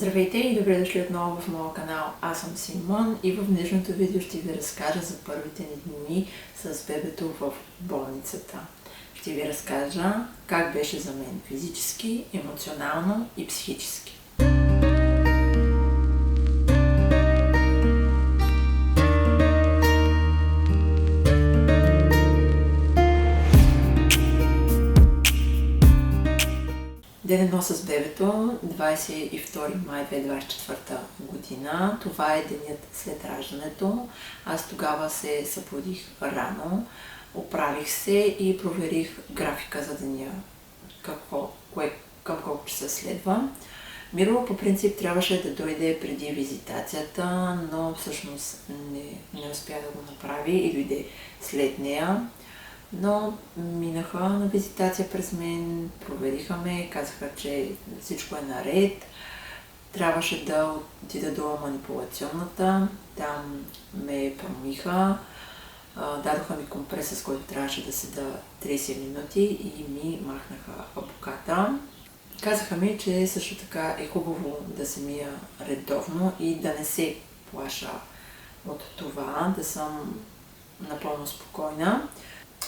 Здравейте и добре дошли отново в моя канал. Аз съм Симон и в днешното видео ще ви разкажа за първите ни дни с бебето в болницата. Ще ви разкажа как беше за мен физически, емоционално и психически. Ден 1 с бебето, 22 май 2024 година. Това е денят след раждането. Аз тогава се събудих рано, оправих се и проверих графика за деня, към колко часа следва. Миро по принцип трябваше да дойде преди визитацията, но всъщност не успя да го направи и дойде след нея. Но минаха на визитация през мен, провериха ме, казаха, че всичко е наред. Трябваше да отида до манипулационната, там ме промиха, дадоха ми компрес, с който трябваше да седа 30 минути и ми махнаха боката. Казаха ми, че също така е хубаво да се мия редовно и да не се плаша от това, да съм напълно спокойна.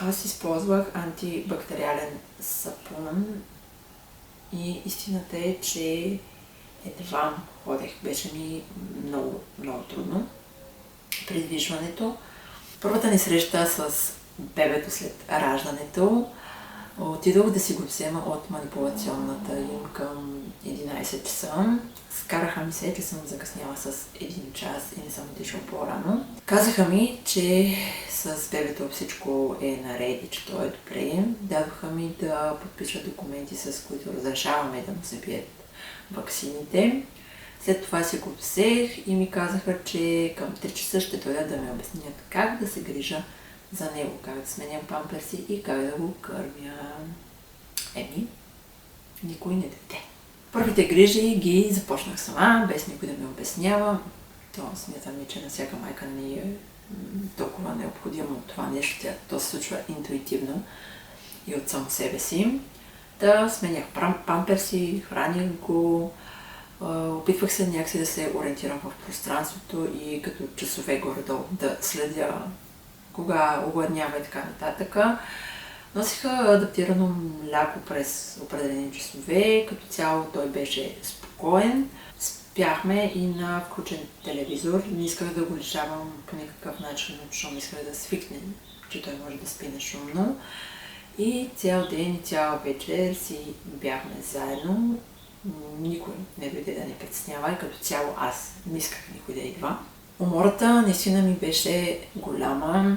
Аз използвах антибактериален сапун и истината е, че едва ходех. Беше ми много, много трудно придвижването. Първата ни среща с бебето след раждането отидох да си го взема от манипулационната им към 11 часа. Скараха ми се, че съм закъсняла с 1 час и не съм отишла по-рано. Казаха ми, че с бебето всичко е наред и че то е добре. Дадоха ми да подпиша документи, с които разрешаваме да му се бият ваксините. След това си го взех и ми казаха, че към 3 часа ще дойдат да ме обяснят как да се грижа за него, как да сменям памперси и как да го кърмя. Никой не дойде. Първите грижи ги започнах сама, без никой да ме обяснява. То смятам, че на всяка майка не е толкова необходимо това нещо. То се случва интуитивно и от сам себе си. Да сменях памперси, храних го, опитвах се някакси да се ориентирам в пространството и като часове горе-долу да следя кога огладнява и така нататък. Носиха адаптирано мляко през определени часове, като цяло той беше спокоен. Спяхме и на включен телевизор. Не исках да го лишавам по никакъв начин, защото исках да свикне, че той може да спи нешумно. И цял ден и цяла вечер си бяхме заедно. Никой не дойде да ни притеснява и като цяло аз не исках никой да идва. Умората наистина ми беше голяма.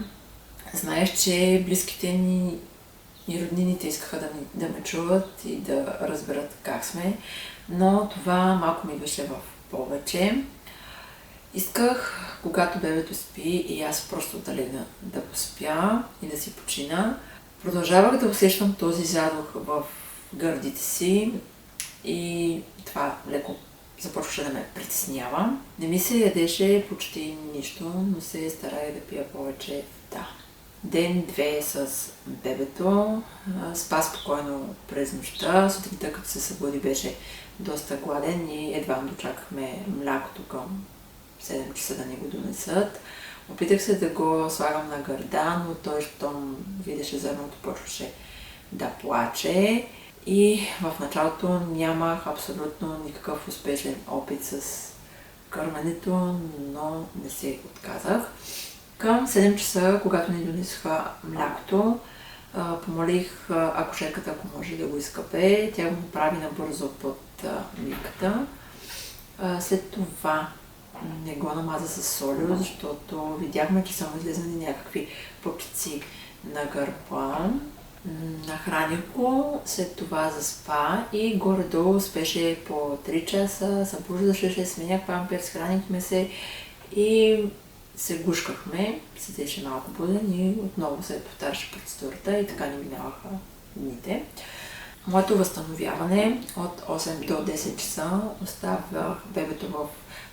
Знаеш, че близките ни и роднините искаха да ме чуват и да разберат как сме, но това малко ми идваше в повече. Исках, когато бебето спи и аз просто да легна да поспя и да си почина. Продължавах да усещам този задух в гърдите си и това леко започваше да ме притеснява. Не ми се ядеше почти нищо, но се старая да пия повече вода. Ден 2 с бебето, спа спокойно през нощта, сутринта като се събуди беше доста гладен и едва дочакахме млякото към 7 часа да ни го донесат. Опитах се да го слагам на гърда, но той, щом видеше зърното, почваше да плаче. И в началото нямах абсолютно никакъв успешен опит с кърменето, но не се отказах. Към 7 часа, когато ни донесоха млякото, помолих акушерката, ако може да го изкъпе. Тя го направи набързо под мивката. След това не го намаза с солио, защото видяхме, че са му излезнали някакви пъпчици на гърба. Нахраних го, след това заспа и горе-долу спеше по 3 часа, събуждаше, сменях памперс, хранихме се и се гушкахме, седеше малко буден и отново се повтаряше процедурата и така ни минаваха дните. Моето възстановяване от 8 до 10 часа оставях бебето в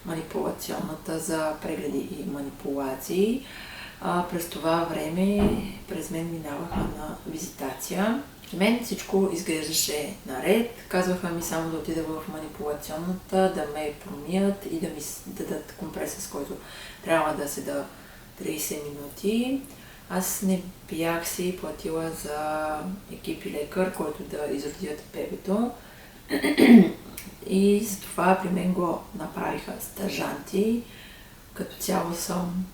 манипулационната за прегледи и манипулации. През това време през мен минаваха на визитация. При мен всичко изглеждаше наред. Казваха ми само да отида в манипулационната, да ме промият и да ми дадат компреса, с който трябва да седа 30 минути. Аз не бях си платила за екип и лекар, който да изродят бебето. И затова при мен го направиха стажанти. Като цяло съм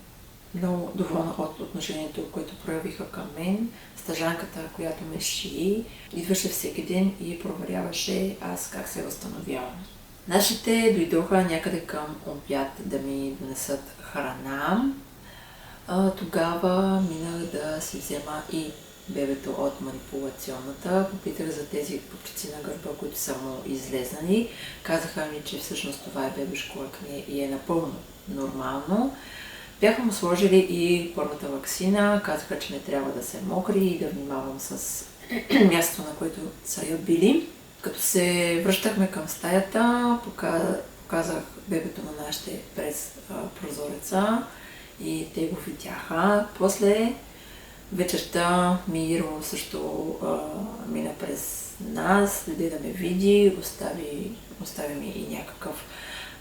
много доволна от отношението, което проявиха към мен. Стажанката, която ме шии, идваше всеки ден и проверяваше аз как се възстановявам. Нашите дойдоха някъде към обяд да ми донесат храна. Тогава минах да си взема и бебето от манипулационната. Попитах за тези пупчици на гърба, които са му излезнали. Казаха ми, че всъщност това е бебешко акне и е напълно нормално. Бяха му сложили и първата ваксина. Казаха, че не трябва да се мокри и да внимавам с мястото, на което са я били. Като се връщахме към стаята, показах бебето на нашите през прозореца и те го видяха. После вечерта Миро също мина през нас, дойде да ме види, остави ми и някакъв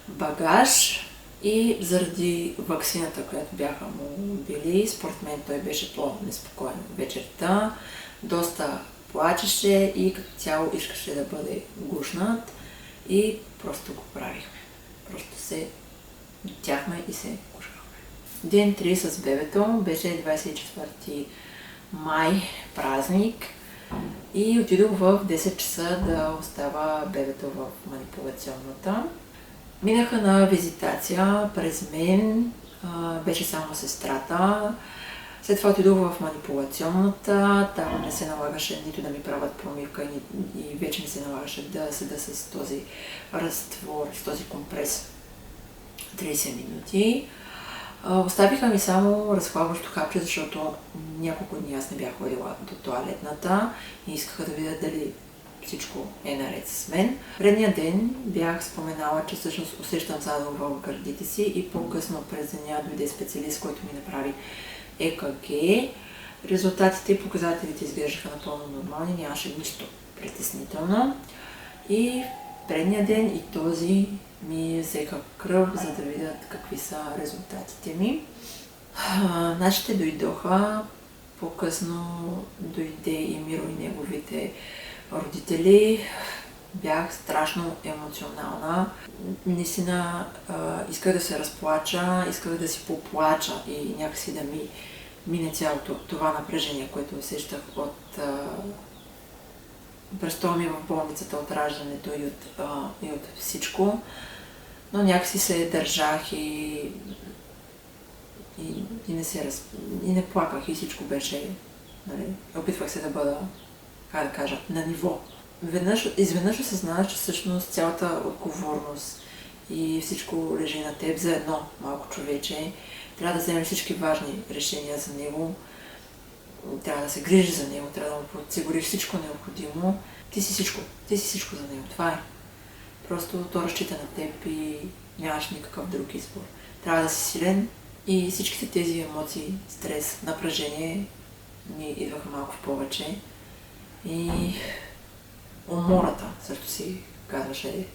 багаж. И заради ваксината, която бяха му били, според мен той беше по-неспокоен вечерта. Доста плачеше и като цяло искаше да бъде гушнат и просто го правихме. Просто се дотяхме и се гушкахме. Ден 3 с бебето беше 24 май празник и отидох в 10 часа да остава бебето в манипулационната. Минаха на визитация през мен, беше само сестрата. След това отидох в манипулационната, там не се налагаше нито да ми правят промивка и вече не се налагаше да седа с този разтвор, с този компрес 30 минути. Оставиха ми само разхлабващо хапче, защото няколко дни аз не бях ходила до тоалетната и искаха да видят дали всичко е наред с мен. Предния ден бях споменала, че всъщност усещам задъл в гърдите си и по-късно през деня дойде специалист, който ми направи ЕКГ. Резултатите и показателите изглеждаха напълно нормални, нямаше нищо притеснително. И предния ден и този ми взеха кръв, за да видят какви са резултатите ми. Нашите дойдоха, по-късно дойде и Миро и неговите родители. Бях страшно емоционална. Наистина исках да се разплача, исках да си поплача и някакси да ми мине цялото това напрежение, което усещах от престоя ми в болницата, от раждането и от всичко. Но някакси се държах и не плаках и всичко беше, нали, опитвах се да бъда, как да кажа, на ниво. Изведнъж осъзнах, че всъщност цялата отговорност и всичко лежи на теб за едно малко човече. Трябва да вземеш всички важни решения за него, трябва да се грижиш за него, трябва да му подсигуриш всичко необходимо. Ти си всичко за него, това е. Просто то разчита на теб и нямаш никакъв друг избор. Трябва да си силен и всичките тези емоции, стрес, напрежение ми идваха малко в повече. И умората, също си казваше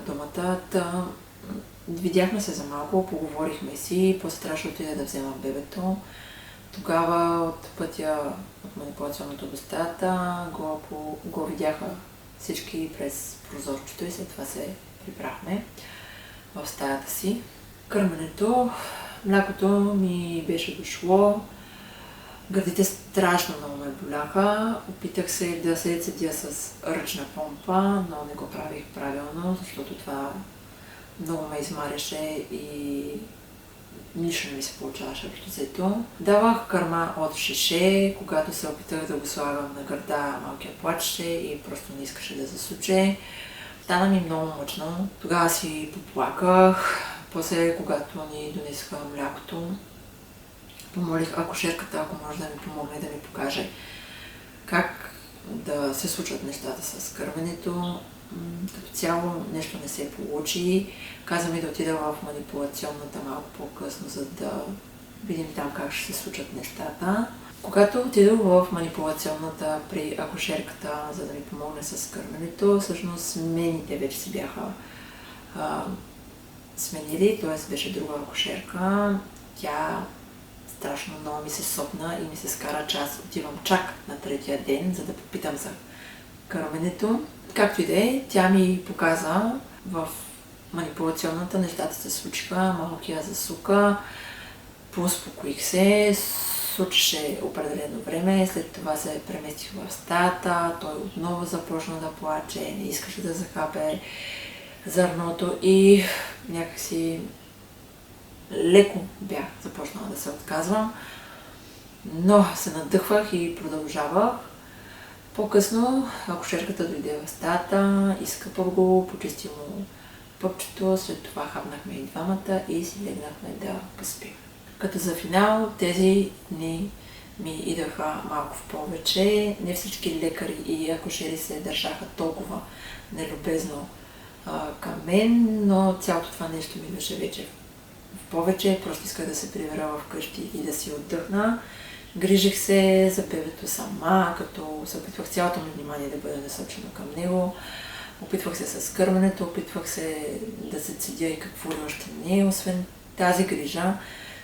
думата. Видяхме се за малко, поговорихме си, после трябваше отида да взема бебето. Тогава от пътя от манипулационното до стаята го видяха всички през прозорчето и след това се прибрахме в стаята си. Кърменето, млякото ми беше дошло. Гърдите страшно много ме боляха. Опитах се да се цедя с ръчна помпа, но не го правих правилно, защото това много ме измаряше и нищо не ми се получаваше в лицето. Давах кърма от шише, когато се опитах да го слагам на гърда, малкият плачеше и просто не искаше да засуче. Стана ми много мъчно. Тогава си поплаках. После, когато ни донесоха млякото, помолих акушерката, ако може да ми помогне, да ми покаже как да се случват нещата с кървенето. Като цяло нещо не се получи. Каза ми да отида в манипулационната малко по-късно, за да видим там как ще се случат нещата. Когато отидох в манипулационната при акушерката, за да ми помогне с кърменето, всъщност смените вече си бяха сменили, т.е. беше друга акушерка. Тя страшно много ми се сопна и ми се скара, че аз отивам чак на третия ден, за да попитам за кърменето. Както и да е, тя ми показа в манипулационната, нещата се случиха, малкия засука, поуспокоих се, случеше определено време, след това се преместих в стаята, той отново започна да плаче, не искаше да захапе зърното и някакси леко бях започнала да се отказвам, но се надъхвах и продължавах. По-късно акушерката дойде в стаята, изкъпах го, почисти му пъпчето, след това хапнахме и двамата и си легнахме да поспим. Като за финал тези дни ми идваха малко в повече. Не всички лекари и акушери се държаха толкова нелюбезно към мен, но цялото това нещо ми идваше вече в повече. Просто исках да се прибера вкъщи и да си отдъхна. Грижих се за бебето сама, като се опитвах цялото ми внимание да бъде насочено към него. Опитвах се с кърменето, опитвах се да се цедя и какво ли още не. Освен тази грижа,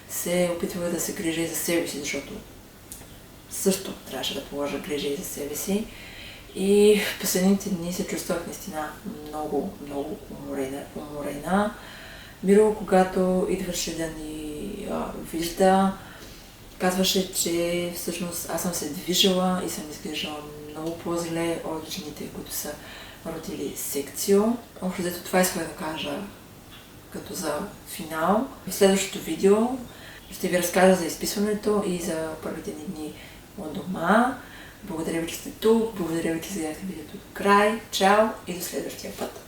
се опитвах да се грижа и за себе си, защото също трябваше да положа грижа и за себе си. И в последните дни се чувствах наистина много, много уморена. Миро, когато идваше да ни вижда, казваше, че всъщност аз съм се движила и съм изглеждала много по-зле от жените, които са родили секцио. Общо взето това исках да кажа като за финал. В следващото видео ще ви разкажа за изписването и за първите ни дни от дома. Благодаря ви, че сте тук, благодаря ви, че гледахте видеото до край. Чао и до следващия път!